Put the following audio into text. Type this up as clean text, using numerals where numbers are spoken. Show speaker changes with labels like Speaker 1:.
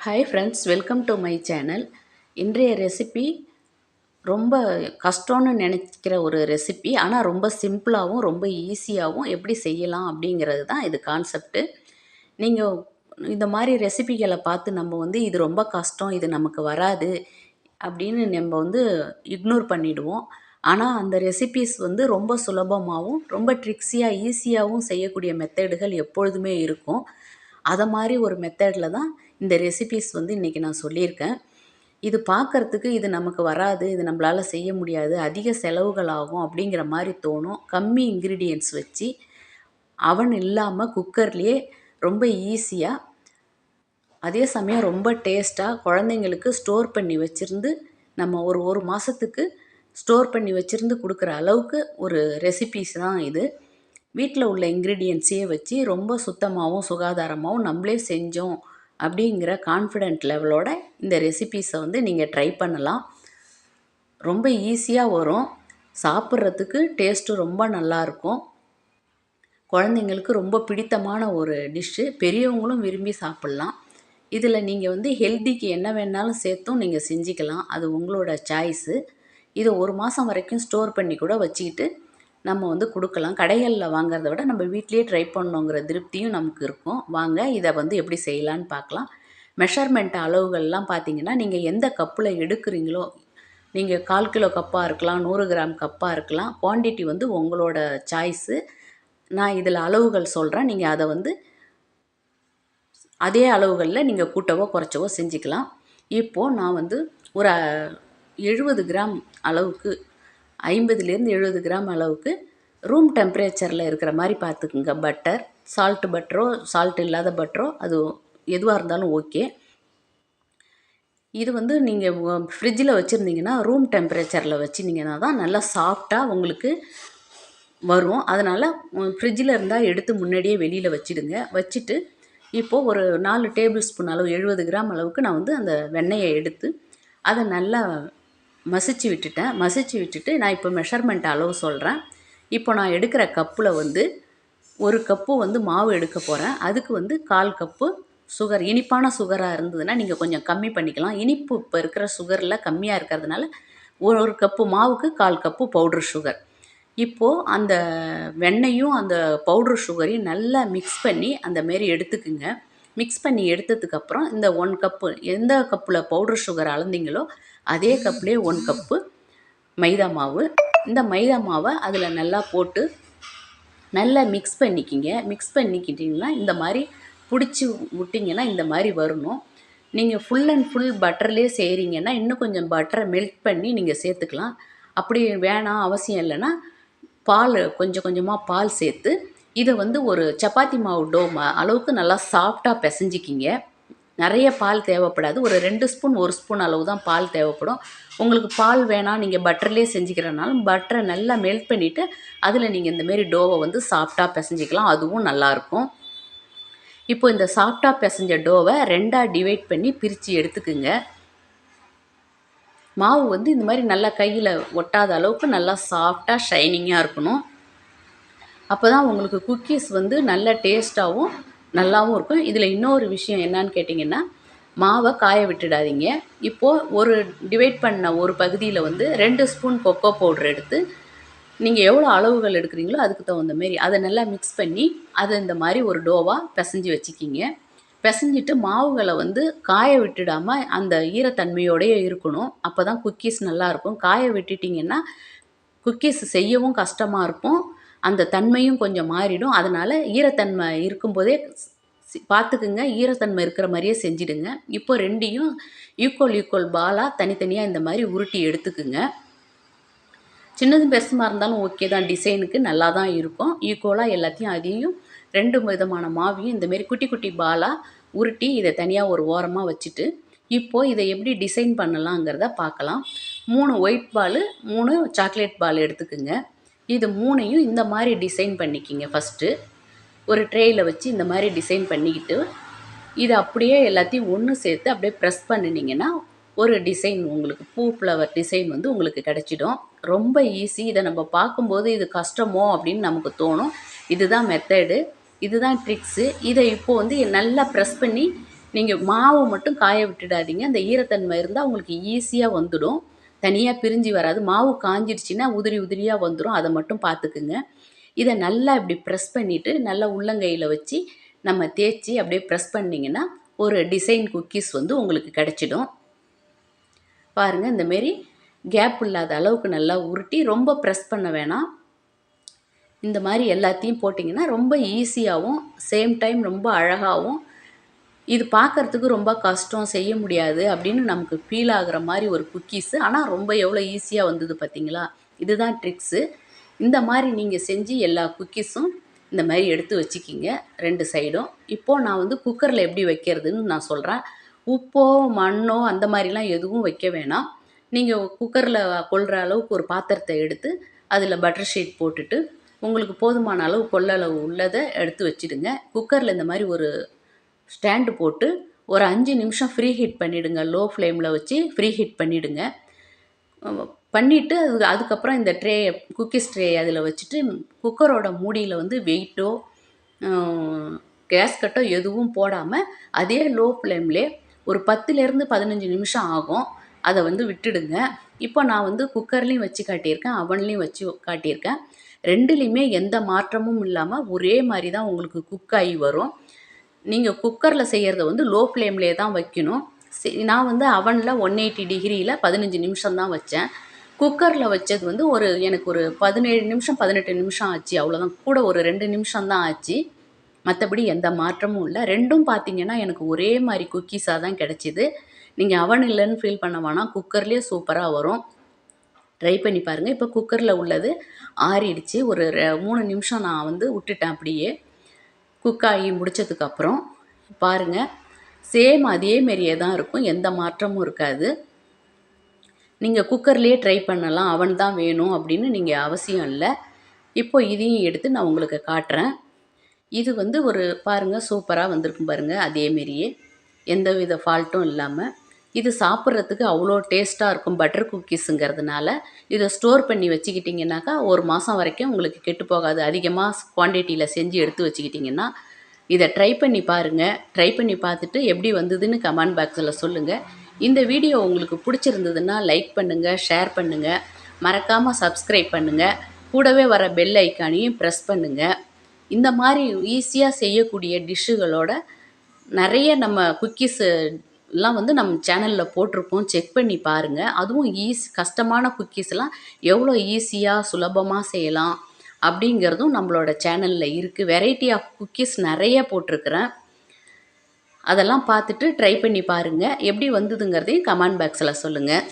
Speaker 1: Hi friends, welcome to my channel. இன்றைய recipe ரொம்ப கஷ்டம்னு நினைக்கிற ஒரு ரெசிபி. ஆனால் ரொம்ப சிம்பிளாகவும் ரொம்ப ஈஸியாகவும் எப்படி செய்யலாம் அப்படிங்கிறது தான் இது கான்செப்ட்டு. நீங்கள் இந்த மாதிரி ரெசிபிகளை பார்த்து நம்ம இது ரொம்ப கஷ்டம், இது நமக்கு வராது அப்படின்னு நம்ம இக்னோர் பண்ணிடுவோம். ஆனால் அந்த ரெசிபீஸ் ரொம்ப சுலபமாகவும் ரொம்ப ட்ரிக்ஸியாக ஈஸியாகவும் செய்யக்கூடிய மெத்தடுகள் எப்பொழுதுமே இருக்கும். அதை மாதிரி ஒரு மெத்தடில் தான் இந்த ரெசிபீஸ் இன்றைக்கி நான் சொல்லியிருக்கேன். இது பார்க்குறதுக்கு இது நமக்கு வராது, இது நம்மளால் செய்ய முடியாது, அதிக செலவுகள் ஆகும் அப்படிங்கிற மாதிரி தோணும். கம்மி இன்க்ரீடியன்ட்ஸ் வச்சு அவன் இல்லாமல் குக்கர்லேயே ரொம்ப ஈஸியாக, அதே சமயம் ரொம்ப டேஸ்ட்டாக குழந்தைங்களுக்கு ஸ்டோர் பண்ணி வச்சுருந்து நம்ம ஒரு மாதத்துக்கு ஸ்டோர் பண்ணி வச்சுருந்து கொடுக்குற அளவுக்கு ஒரு ரெசிபீஸ் தான் இது. வீட்டில் உள்ள இன்க்ரீடியன்ட்ஸையே வச்சு ரொம்ப சுத்தமாகவும் சுகாதாரமாகவும் நம்மளே செஞ்சோம் அப்படிங்கிற கான்ஃபிடென்ட் லெவலோட இந்த ரெசிபீஸை நீங்கள் ட்ரை பண்ணலாம். ரொம்ப ஈஸியாக வரும், சாப்பிட்றதுக்கு டேஸ்ட்டு ரொம்ப நல்லாயிருக்கும். குழந்தைங்களுக்கு ரொம்ப பிடித்தமான ஒரு டிஷ்ஷு, பெரியவங்களும் விரும்பி சாப்பிட்லாம். இதில் நீங்கள் ஹெல்த்திக்கு என்ன வேணாலும் சேர்த்தும் நீங்கள் செஞ்சுக்கலாம், அது உங்களோட சாய்ஸு. இதை ஒரு மாதம் வரைக்கும் ஸ்டோர் பண்ணி கூட வச்சுக்கிட்டு நம்ம கொடுக்கலாம். கடைகளில் வாங்கிறத விட நம்ம வீட்லேயே ட்ரை பண்ணோங்கிற திருப்தியும் நமக்கு இருக்கும். வாங்க இதை எப்படி செய்யலான்னு பார்க்கலாம். மெஷர்மெண்ட் அளவுகள்லாம் பார்த்தீங்கன்னா, நீங்கள் எந்த கப்பில் எடுக்கிறீங்களோ, நீங்கள் 1/4 கிலோ கப்பாக இருக்கலாம், 100 கிராம் கப்பாக இருக்கலாம். குவான்டிட்டி உங்களோட சாய்ஸு. நான் இதில் அளவுகள் சொல்கிறேன், நீங்கள் அதை அதே அளவுகளில் நீங்கள் கூட்டவோ குறைச்சவோ செஞ்சுக்கலாம். இப்போது நான் ஒரு 70 கிராம் அளவுக்கு, 50லேருந்து 70 கிராம் அளவுக்கு ரூம் டெம்பரேச்சரில் இருக்கிற மாதிரி பார்த்துக்குங்க பட்டர். சால்ட் பட்டரோ சால்ட் இல்லாத பட்டரோ அது எதுவாக இருந்தாலும் ஓகே. இது நீங்கள் ஃப்ரிட்ஜில் வச்சுருந்தீங்கன்னா ரூம் டெம்பரேச்சரில் வச்சுருந்தீங்கன்னா தான் நல்லா சாஃப்டாக உங்களுக்கு வரும். அதனால் ஃப்ரிட்ஜில் இருந்தால் எடுத்து முன்னாடியே வெளியில் வச்சுடுங்க. வச்சுட்டு இப்போது ஒரு 4 டேபிள் ஸ்பூன் அளவு, 70 கிராம் அளவுக்கு நான் அந்த வெண்ணெயை எடுத்து அதை நல்லா மசிச்சு விட்டுட்டு நான் இப்போ மெஷர்மெண்ட் அளவு சொல்கிறேன். இப்போ நான் எடுக்கிற கப்பில் 1 கப்பு மாவு எடுக்க போகிறேன். அதுக்கு 1/4 கப்பு சுகர். இனிப்பான சுகராக இருந்ததுன்னா நீங்கள் கொஞ்சம் கம்மி பண்ணிக்கலாம். இனிப்பு இப்போ இருக்கிற சுகரில் கம்மியாக இருக்கிறதுனால 1 கப்பு மாவுக்கு 1/4 கப்பு பவுட்ரு சுகர். இப்போது அந்த வெண்ணெயும் அந்த பவுட்ரு சுகரையும் நல்லா மிக்ஸ் பண்ணி அந்த மாரி எடுத்துக்குங்க. மிக்ஸ் பண்ணி எடுத்ததுக்கப்புறம் இந்த 1 கப்பு, எந்த கப்பில் பவுட்ரு சுகர் அளந்தீங்களோ அதே கப்லேயே 1 கப்பு மைதா மாவு. இந்த மைதா மாவை அதில் நல்லா போட்டு நல்லா மிக்ஸ் பண்ணிக்கிங்க. மிக்ஸ் பண்ணிக்கிட்டிங்கன்னா இந்த மாதிரி பிடிச்சி விட்டிங்கன்னா இந்த மாதிரி வரணும். நீங்கள் ஃபுல் அண்ட் ஃபுல் பட்டர்லேயே செய்கிறீங்கன்னா இன்னும் கொஞ்சம் பட்டரை மெல்ட் பண்ணி நீங்கள் சேர்த்துக்கலாம். அப்படி வேணாம், அவசியம் இல்லைன்னா பால் கொஞ்சம் கொஞ்சமாக பால் சேர்த்து இதை ஒரு சப்பாத்தி மாவு டோ அளவுக்கு நல்லா சாஃப்டாக பிசைஞ்சிக்கிங்க. நிறைய பால் தேவைப்படாது, ஒரு 2 ஸ்பூன் 1 ஸ்பூன் அளவு தான் பால் தேவைப்படும். உங்களுக்கு பால் வேணாம், நீங்கள் பட்டர்லேயே செஞ்சுக்கிறனாலும் பட்டரை நல்லா மெல்ட் பண்ணிவிட்டு அதில் நீங்கள் இந்தமாரி டோவை சாஃப்டாக பிசைஞ்சிக்கலாம், அதுவும் நல்லாயிருக்கும். இப்போ இந்த சாஃப்டாக பிசைஞ்ச டோவை 2ஆக டிவைட் பண்ணி பிரித்து எடுத்துக்குங்க. மாவு இந்த மாதிரி நல்லா கையில் ஒட்டாத அளவுக்கு நல்லா சாஃப்டாக ஷைனிங்காக இருக்கணும். அப்போ தான் உங்களுக்கு குக்கீஸ் நல்ல டேஸ்ட்டாகவும் நல்லாவும் இருக்கும். இதில் இன்னொரு விஷயம் என்னன்னு கேட்டிங்கன்னா, மாவை காய விட்டுடாதீங்க. இப்போது ஒரு டிவைட் பண்ண ஒரு பகுதியில் 2 ஸ்பூன் கொக்கோ பவுட்ரு எடுத்து, நீங்கள் எவ்வளோ அளவுகள் எடுக்கிறீங்களோ அதுக்கு தகுந்த மாரி அதை நல்லா மிக்ஸ் பண்ணி அதை இந்த மாதிரி ஒரு டோவாக பிசைஞ்சு வச்சுக்கிங்க. பிசைஞ்சிட்டு மாவுகளை காய விட்டுடாமல் அந்த ஈரத்தன்மையோடையே இருக்கணும். அப்போ தான் குக்கீஸ் நல்லாயிருக்கும். காய விட்டுட்டிங்கன்னா குக்கீஸ் செய்யவும் கஷ்டமாக இருக்கும், அந்த தன்மையும் கொஞ்சம் மாறிடும். அதனால் ஈரத்தன்மை இருக்கும்போதே பார்த்துக்குங்க, ஈரத்தன்மை இருக்கிற மாதிரியே செஞ்சிடுங்க. இப்போ 2யும் ஈக்குவல் பாலாக தனித்தனியாக இந்த மாதிரி உருட்டி எடுத்துக்குங்க. சின்னதும் பெருசுமாக இருந்தாலும் ஓகே தான், டிசைனுக்கு நல்லா தான் இருக்கும். ஈக்குவலாக எல்லாத்தையும் அதையும் 2 விதமான மாவையும் இந்தமாரி குட்டி குட்டி பாலாக உருட்டி இதை தனியாக ஒரு ஓரமாக வச்சுட்டு, இப்போது இதை எப்படி டிசைன் பண்ணலாங்கிறத பார்க்கலாம். 3 ஒயிட் பால், 3 சாக்லேட் பால் எடுத்துக்குங்க. இது 3யும் இந்த மாதிரி டிசைன் பண்ணிக்கிங்க. ஃபஸ்ட்டு ஒரு ட்ரேயில் வச்சு இந்த மாதிரி டிசைன் பண்ணிக்கிட்டு இதை அப்படியே எல்லாத்தையும் ஒன்று சேர்த்து அப்படியே ப்ரெஸ் பண்ணினீங்கன்னா ஒரு டிசைன், உங்களுக்கு பூ ஃப்ளவர் டிசைன் உங்களுக்கு கிடச்சிடும். ரொம்ப ஈஸி. இதை நம்ம பார்க்கும்போது இது கஷ்டமோ அப்படின்னு நமக்கு தோணும். இதுதான் மெத்தடு, இதுதான் ட்ரிக்ஸு. இதை இப்போது நல்லா ப்ரெஸ் பண்ணி நீங்கள் மாவு மட்டும் காய விட்டுடாதீங்க. அந்த ஈரத்தன்மை இருந்தால் உங்களுக்கு ஈஸியாக வந்துடும். தனியாக பிரிஞ்சு வராது. மாவு காஞ்சிடுச்சுன்னா உதிரி உதிரியாக வந்துடும். அதை மட்டும் பார்த்துக்குங்க. இதை நல்லா இப்படி ப்ரெஸ் பண்ணிவிட்டு நல்லா உள்ளங்கையில் வச்சு நம்ம தேய்ச்சி அப்படியே ப்ரெஸ் பண்ணிங்கன்னா ஒரு டிசைன் குக்கீஸ் வந்து உங்களுக்கு கிடச்சிடும். பாருங்கள், இந்தமாரி கேப் இல்லாத அளவுக்கு நல்லா உருட்டி ரொம்ப ப்ரெஸ் பண்ண வேணாம். இந்த மாதிரி எல்லாத்தையும் போட்டிங்கன்னா ரொம்ப ஈஸியாகவும் சேம் டைம் ரொம்ப அழகாகவும், இது பார்க்குறதுக்கு ரொம்ப கஷ்டம் செய்ய முடியாது அப்படின்னு நமக்கு ஃபீல் ஆகுற மாதிரி ஒரு குக்கீஸு, ஆனால் ரொம்ப எவ்வளோ ஈஸியாக வந்தது பார்த்தீங்களா? இதுதான் ட்ரிக்ஸு. இந்த மாதிரி நீங்கள் செஞ்சு எல்லா குக்கீஸும் இந்த மாதிரி எடுத்து வச்சுக்கிங்க 2 சைடும். இப்போது நான் வந்து குக்கரில் எப்படி வைக்கிறதுன்னு நான் சொல்கிறேன். உப்போ மண்ணோ அந்த மாதிரிலாம் எதுவும் வைக்க வேணாம். நீங்கள் குக்கரில் கொள்கிற அளவுக்கு ஒரு பாத்திரத்தை எடுத்து அதில் பட்டர் ஷீட் போட்டுட்டு உங்களுக்கு போதுமான அளவு கொள்ளளவு உள்ளதை எடுத்து வச்சுடுங்க. குக்கரில் இந்த மாதிரி ஒரு ஸ்டாண்டு போட்டு ஒரு 5 நிமிஷம் ஃப்ரீ ஹீட் பண்ணிவிடுங்க. லோ ஃப்ளேமில் வச்சு ஃப்ரீ ஹீட் பண்ணிவிடுங்க. பண்ணிவிட்டு அதுக்கப்புறம் இந்த குக்கீஸ் ட்ரே அதில் வச்சுட்டு குக்கரோட மூடியில் வந்து வெயிட்டோ கேஸ்கட்டோ எதுவும் போடாமல் அதே லோ ஃப்ளேம்லே ஒரு 10லேருந்து 15 நிமிஷம் ஆகும். அதை வந்து விட்டுடுங்க. இப்போ நான் வந்து குக்கர்லேயும் வச்சு காட்டியிருக்கேன், அவன்லேயும் வச்சு காட்டியிருக்கேன். 2லேயுமே எந்த மாற்றமும் இல்லாமல் ஒரே மாதிரி தான் உங்களுக்கு குக் ஆகி வரும். நீங்கள் குக்கரில் செய்கிறத வந்து லோ ஃப்ளேம்லேயே தான் வைக்கணும். நான் வந்து அவனில் 180 டிகிரியில் 15 நிமிஷம் தான் வச்சேன். குக்கரில் வச்சது வந்து எனக்கு ஒரு 17 நிமிஷம் 18 நிமிஷம் ஆச்சு. அவ்வளோதான். கூட ஒரு 2 நிமிஷம் தான் ஆச்சு. மற்றபடி எந்த மாற்றமும் இல்லை. 2ம் பார்த்தீங்கன்னா எனக்கு ஒரே மாதிரி குக்கீஸாக தான் கிடச்சிது. நீங்கள் அவன் இல்லைன்னு ஃபீல் பண்ண வேணாம். குக்கர்லேயே சூப்பராக வரும். ட்ரை பண்ணி பாருங்கள். இப்போ குக்கரில் உள்ளது ஆறிடுச்சு. ஒரு 3 நிமிஷம் நான் வந்து விட்டுட்டேன் அப்படியே. குக் ஆகி முடித்ததுக்கப்புறம் பாருங்கள், சேம் அதே மாரியே தான் இருக்கும். எந்த மாற்றமும் இருக்காது. நீங்கள் குக்கர்லேயே ட்ரை பண்ணலாம். அவன் தான் வேணும் அப்படின்னு நீங்கள் அவசியம் இல்லை. இப்போ இதையும் எடுத்து நான் உங்களுக்கு காட்டுறேன். இது வந்து பாருங்கள், சூப்பராக வந்திருக்கும் பாருங்கள். அதேமாரியே எந்த வித ஃபால்ட்டும் இல்லாமல் இது சாப்பிட்றதுக்கு அவ்வளோ டேஸ்ட்டாக இருக்கும். பட்டர் குக்கீஸுங்கிறதுனால இதை ஸ்டோர் பண்ணி வச்சுக்கிட்டிங்கனாக்கா 1 மாதம் வரைக்கும் உங்களுக்கு கெட்டு போகாது. அதிகமாக குவான்டிட்டியில் செஞ்சு எடுத்து வச்சுக்கிட்டிங்கன்னா இதை ட்ரை பண்ணி பாருங்கள். ட்ரை பண்ணி பார்த்துட்டு எப்படி வந்ததுன்னு கமெண்ட் பாக்ஸில் சொல்லுங்கள். இந்த வீடியோ உங்களுக்கு பிடிச்சிருந்ததுன்னா லைக் பண்ணுங்கள், ஷேர் பண்ணுங்கள், மறக்காமல் சப்ஸ்கிரைப் பண்ணுங்கள். கூடவே வர பெல் ஐக்கானையும் ப்ரெஸ் பண்ணுங்கள். இந்த மாதிரி ஈஸியாக செய்யக்கூடிய டிஷ்ஷுகளோட நிறைய நம்ம குக்கீஸு எல்லாம் வந்து நம்ம சேனலில் போட்டிருப்போம். செக் பண்ணி பாருங்கள். அதுவும் கஷ்டமான குக்கீஸ்லாம் எவ்வளோ ஈஸியாக சுலபமாக செய்யலாம் அப்படிங்கிறதும் நம்மளோட சேனலில் இருக்குது. வெரைட்டி ஆஃப் குக்கீஸ் நிறைய போட்டிருக்கிறேன். அதெல்லாம் பார்த்துட்டு ட்ரை பண்ணி பாருங்கள். எப்படி வந்ததுங்கிறதையும் கமெண்ட் பாக்ஸில் சொல்லுங்கள்.